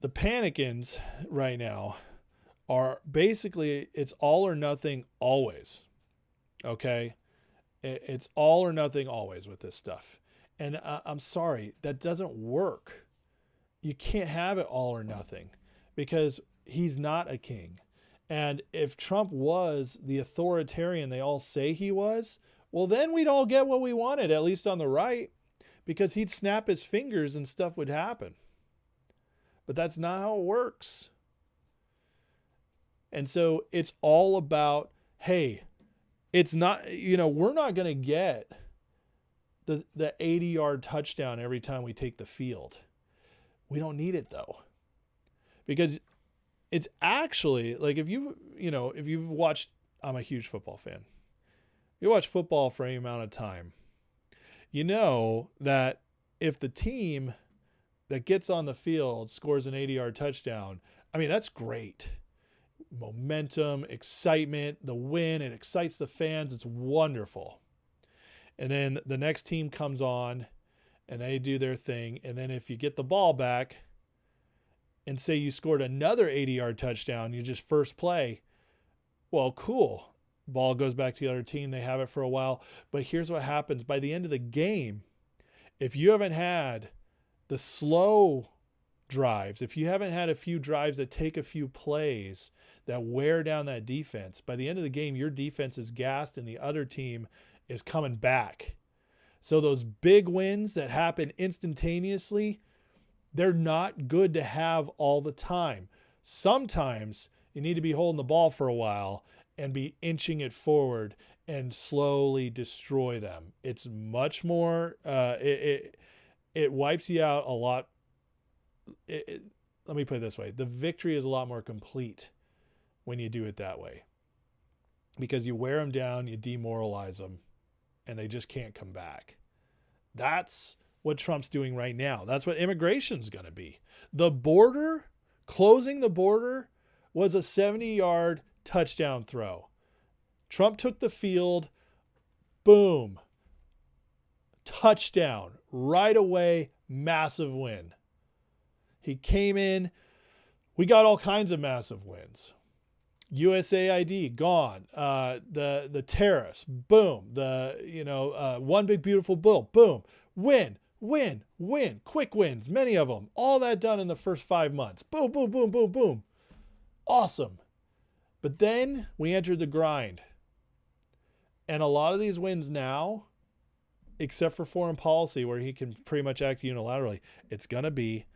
The panicins right now are basically, it's all or nothing always. Okay. It's all or nothing always with this stuff. And I'm sorry, that doesn't work. You can't have it all or nothing because he's not a king. And if Trump was the authoritarian they all say he was, well, then we'd all get what we wanted, at least on the right, because he'd snap his fingers and stuff would happen. But that's not how it works. And so it's all about, hey, it's not, we're not going to get the 80-yard touchdown every time we take the field. We don't need it though. Because it's actually like if you've watched, I'm a huge football fan. You watch football for any amount of time. You know that if the team that gets on the field scores an 80-yard touchdown, I mean, that's great. Momentum, excitement, the win, it excites the fans. It's wonderful. And then the next team comes on and they do their thing. And then if you get the ball back and say you scored another 80-yard touchdown, you just first play, well, cool. Ball goes back to the other team. They have it for a while. But here's what happens. By the end of the game, if you haven't had the slow drives, if you haven't had a few drives that take a few plays that wear down that defense, by the end of the game, your defense is gassed and the other team is coming back. So those big wins that happen instantaneously, they're not good to have all the time. Sometimes you need to be holding the ball for a while and be inching it forward and slowly destroy them. It's much more, it wipes you out a lot. Let me put it this way. The victory is a lot more complete when you do it that way, because you wear them down, you demoralize them, and they just can't come back. That's what Trump's doing right now. That's what immigration's going to be. The border, closing the border, was a 70-yard touchdown throw. Trump took the field, boom, touchdown, right away, massive win. He came in, we got all kinds of massive wins. USAID gone. The tariffs, boom. One big beautiful bill, boom. Win. Quick wins, many of them. All that done in the first 5 months. Boom, boom, boom, boom, boom. Awesome. But then we entered the grind. And a lot of these wins now, except for foreign policy where he can pretty much act unilaterally, it's going to be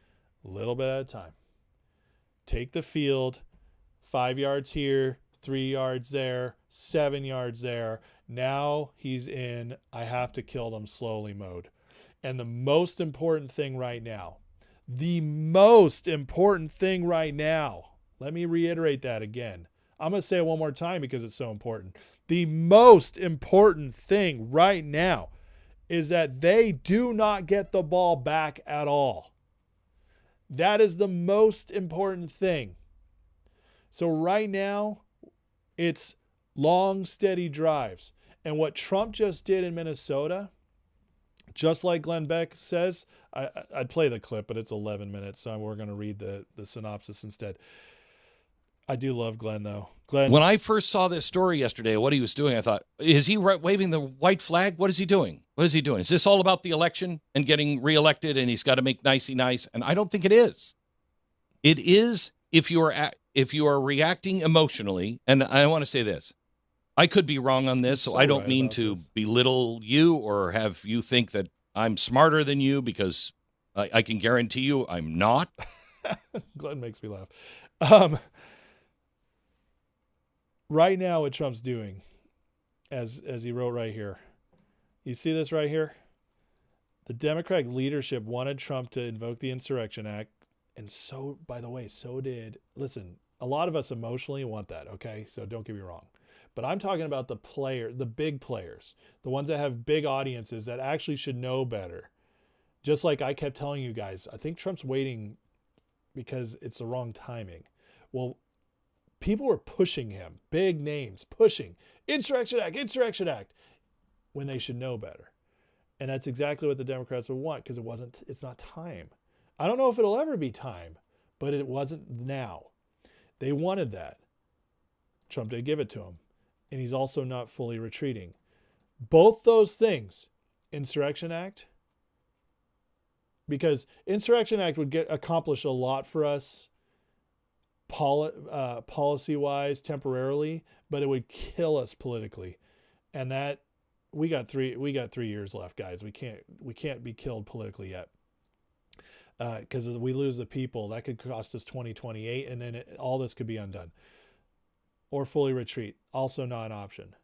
a little bit at a time. Take the field. 5 yards here, 3 yards there, 7 yards there. Now he's in, I have to kill them slowly mode. And the most important thing right now, let me reiterate that again. I'm going to say it one more time because it's so important. The most important thing right now is that they do not get the ball back at all. That is the most important thing. So right now, it's long, steady drives. And what Trump just did in Minnesota, just like Glenn Beck says, I'd play the clip, but it's 11 minutes, so we're going to read the synopsis instead. I do love Glenn, though. Glenn, when I first saw this story yesterday, what he was doing, I thought, is he waving the white flag? What is he doing? Is this all about the election and getting reelected, and he's got to make nicey nice? And I don't think it is. It is if you are reacting emotionally, and I want to say this, I could be wrong on this, so I don't mean to belittle you or have you think that I'm smarter than you, because I can guarantee you I'm not. Glenn makes me laugh. Right now, what Trump's doing, as he wrote right here, you see this right here? The Democratic leadership wanted Trump to invoke the Insurrection Act. And so, by the way, so did, listen, a lot of us emotionally want that, okay? So don't get me wrong. But I'm talking about the big players, the ones that have big audiences that actually should know better. Just like I kept telling you guys, I think Trump's waiting because it's the wrong timing. Well, people were pushing him, big names, pushing Insurrection Act, when they should know better. And that's exactly what the Democrats would want, because it's not time. I don't know if it'll ever be time, but it wasn't now. They wanted that. Trump did give it to him. And he's also not fully retreating. Both those things, Insurrection Act, because Insurrection Act would accomplish a lot for us policy-wise temporarily, but it would kill us politically. And that we got 3 years left, guys. We can't be killed politically yet. Because if we lose the people, that could cost us 2028, and then all this could be undone. Or fully retreat, also not an option.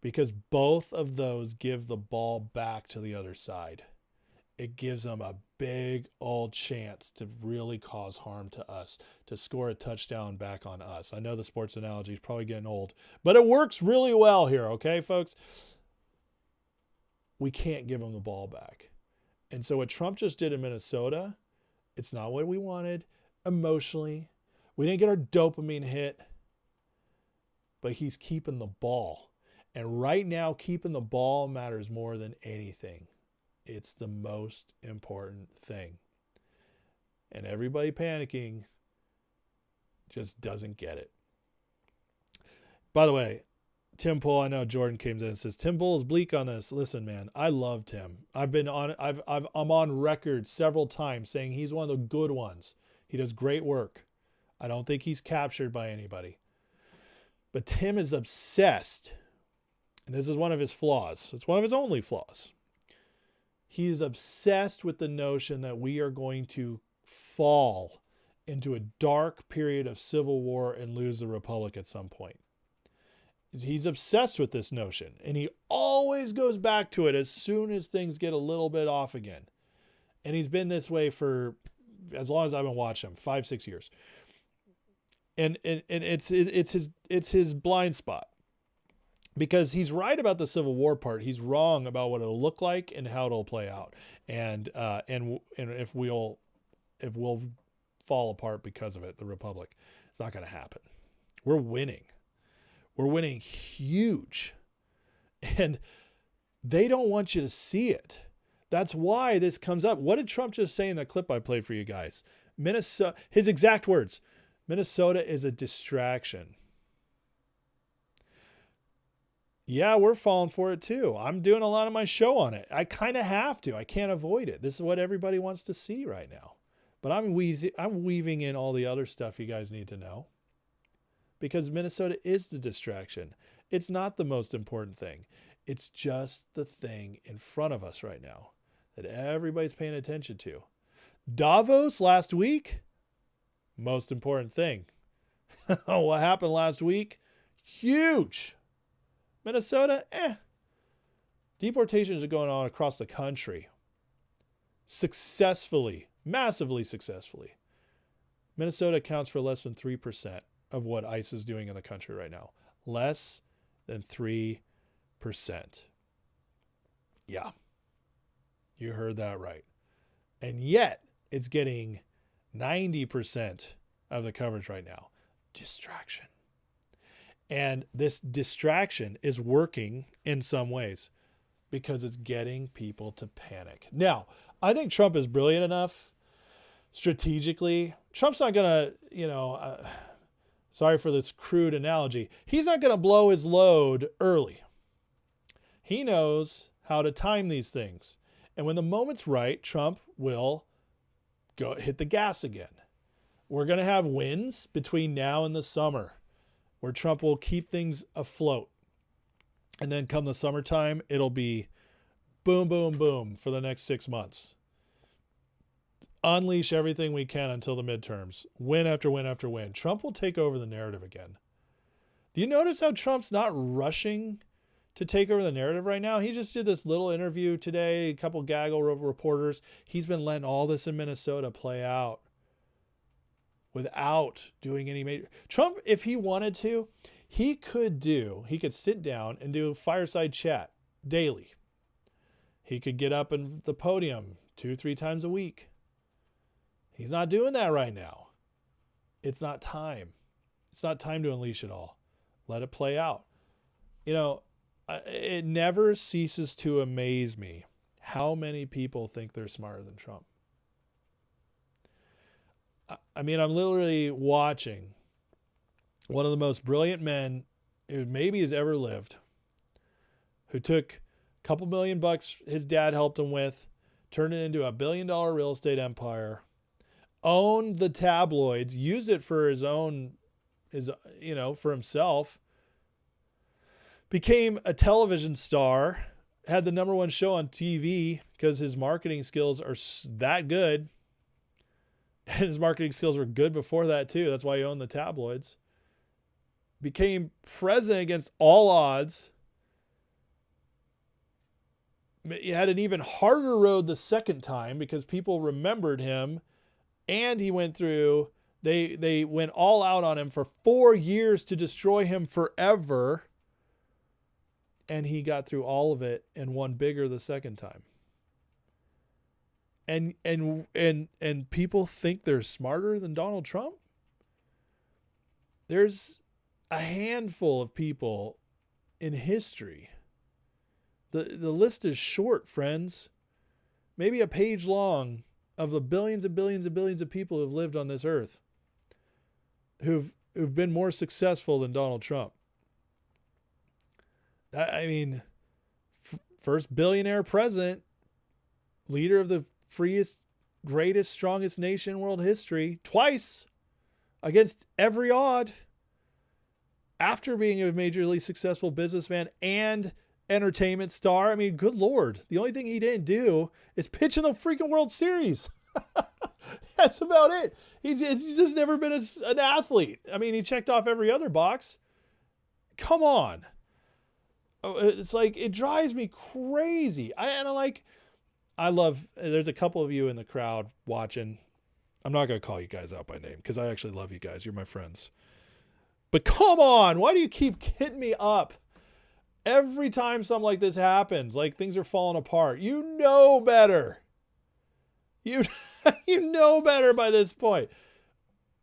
Because both of those give the ball back to the other side. It gives them a big old chance to really cause harm to us, to score a touchdown back on us. I know the sports analogy is probably getting old, but it works really well here, okay, folks? We can't give them the ball back. And so what Trump just did in Minnesota, it's not what we wanted emotionally. We didn't get our dopamine hit, but he's keeping the ball. And right now, keeping the ball matters more than anything. It's the most important thing. And everybody panicking just doesn't get it. By the way, Tim Pool, I know Jordan came in and says, Tim Pool is bleak on this. Listen, man, I love Tim. I'm on record several times saying he's one of the good ones. He does great work. I don't think he's captured by anybody. But Tim is obsessed. And this is one of his flaws. It's one of his only flaws. He is obsessed with the notion that we are going to fall into a dark period of civil war and lose the republic at some point. He's obsessed with this notion, and he always goes back to it as soon as things get a little bit off again. And he's been this way for as long as I've been watching him, 5-6 years. And it's his blind spot. Because he's right about the Civil War part. He's wrong about what it'll look like and how it'll play out. And if we'll fall apart because of it, the Republic, it's not going to happen. We're winning. We're winning huge. And they don't want you to see it. That's why this comes up. What did Trump just say in that clip I played for you guys? Minnesota, his exact words, Minnesota is a distraction. Yeah, we're falling for it too. I'm doing a lot of my show on it. I kind of have to. I can't avoid it. This is what everybody wants to see right now. But I'm weaving in all the other stuff you guys need to know. Because Minnesota is the distraction. It's not the most important thing. It's just the thing in front of us right now that everybody's paying attention to. Davos last week, most important thing. What happened last week? Huge. Minnesota, Deportations are going on across the country. Successfully, massively successfully. Minnesota accounts for less than 3% of what ICE is doing in the country right now. Less than 3%. Yeah. You heard that right. And yet, it's getting 90% of the coverage right now. Distraction. And this distraction is working in some ways because it's getting people to panic. Now, I think Trump is brilliant enough strategically. Trump's not going to, sorry for this crude analogy. He's not going to blow his load early. He knows how to time these things. And when the moment's right, Trump will go hit the gas again. We're going to have wins between now and the summer, where Trump will keep things afloat. And then come the summertime, it'll be boom, boom, boom for the next 6 months. Unleash everything we can until the midterms. Win after win after win. Trump will take over the narrative again. Do you notice how Trump's not rushing to take over the narrative right now? He just did this little interview today, a couple gaggle reporters. He's been letting all this in Minnesota play out without doing any major. Trump, if he wanted to, he could sit down and do fireside chat daily. He could get up in the podium 2-3 times a week. He's not doing that right now. It's not time. It's not time to unleash it all. Let it play out. It never ceases to amaze me how many people think they're smarter than Trump. I mean, I'm literally watching one of the most brilliant men who maybe has ever lived, who took a couple $1 million his dad helped him with, turned it into a $1 billion real estate empire, owned the tabloids, used it for his own, for himself, became a television star, had the #1 show on TV because his marketing skills are that good. And his marketing skills were good before that too. That's why he owned the tabloids. Became president against all odds. He had an even harder road the second time because people remembered him, and he went through, they went all out on him for 4 years to destroy him forever. And he got through all of it and won bigger the second time. And people think they're smarter than Donald Trump. There's a handful of people in history. The list is short, friends. Maybe a page long of the billions and billions and billions of people who've lived on this earth who've been more successful than Donald Trump. I mean, first billionaire president, leader of the freest, greatest, strongest nation in world history, twice against every odd, after being a majorly successful businessman and entertainment star. I mean, good Lord. The only thing he didn't do is pitch in the freaking World Series. That's about it. He's just never been an athlete. I mean, he checked off every other box. Come on. It's like, it drives me crazy. There's a couple of you in the crowd watching. I'm not going to call you guys out by name because I actually love you guys. You're my friends. But come on, why do you keep hitting me up? Every time something like this happens, like things are falling apart, you know better. You know better by this point.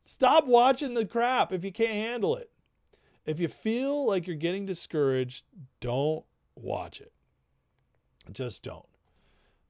Stop watching the crap if you can't handle it. If you feel like you're getting discouraged, don't watch it. Just don't.